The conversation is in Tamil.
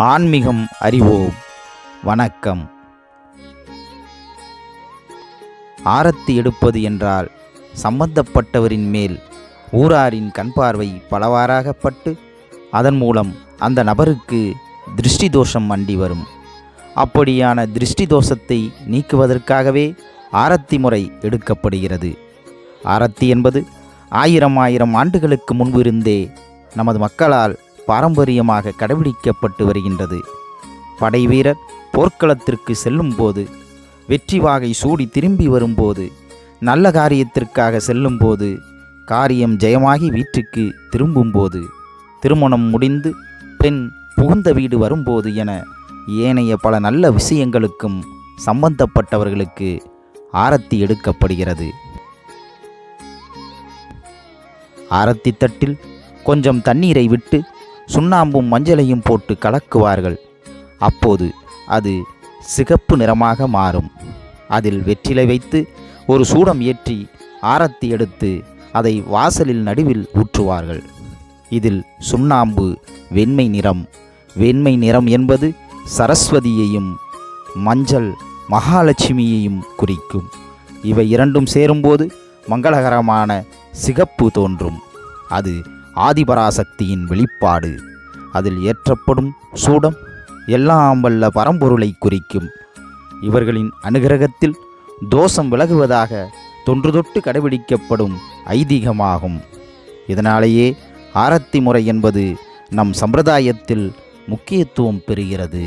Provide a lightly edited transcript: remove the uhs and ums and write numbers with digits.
ஆன்மீகம் அறிவோம். வணக்கம். ஆரத்தி எடுப்பது என்றால் சம்பந்தப்பட்டவரின் மேல் ஊராரின் கண்பார்வை பலவாறாகப்பட்டு அதன் மூலம் அந்த நபருக்கு திருஷ்டி தோஷம் அண்டி வரும். அப்படியான திருஷ்டி தோஷத்தை நீக்குவதற்காகவே ஆரத்தி முறை எடுக்கப்படுகிறது. ஆரத்தி என்பது ஆயிரம் ஆண்டுகளுக்கு முன்பிருந்தே நமது மக்களால் பாரம்பரியமாக கடைபிடிக்கப்பட்டு வருகின்றது. படை வீரர் போர்க்களத்திற்கு செல்லும்போது, வெற்றி வாகை சூடி திரும்பி வரும்போது, நல்ல காரியத்திற்காக செல்லும்போது, காரியம் ஜெயமாகி வீட்டுக்கு திரும்பும்போது, திருமணம் முடிந்து பெண் புகுந்த வீடு வரும்போது என ஏனைய பல நல்ல விஷயங்களுக்கும் சம்பந்தப்பட்டவர்களுக்கு ஆரத்தி எடுக்கப்படுகிறது. ஆரத்தி தட்டில் கொஞ்சம் தண்ணீரை விட்டு சுண்ணாம்பும் மஞ்சளையும் போட்டு கலக்குவார்கள். அப்போது அது சிகப்பு நிறமாக மாறும். அதில் வெற்றிலை வைத்து ஒரு சூடம் ஏற்றி ஆரத்தி எடுத்து அதை வாசலில் நடுவில் ஊற்றுவார்கள். இதில் சுண்ணாம்பு வெண்மை நிறம். வெண்மை நிறம் என்பது சரஸ்வதியையும் மஞ்சள் மகாலட்சுமியையும் குறிக்கும். இவை இரண்டும் சேரும்போது மங்களகரமான சிகப்பு தோன்றும். அது ஆதிபராசக்தியின் வெளிப்பாடு. அதில் ஏற்றப்படும் சூடம் எல்லாம் வல்ல பரம்பொருளை குறிக்கும். இவர்களின் அனுகிரகத்தில் தோஷம் விலகுவதாக தொன்று தொட்டு கடைபிடிக்கப்படும் ஐதீகமாகும். இதனாலேயே ஆரத்தி முறை என்பது நம் சம்பிரதாயத்தில் முக்கியத்துவம் பெறுகிறது.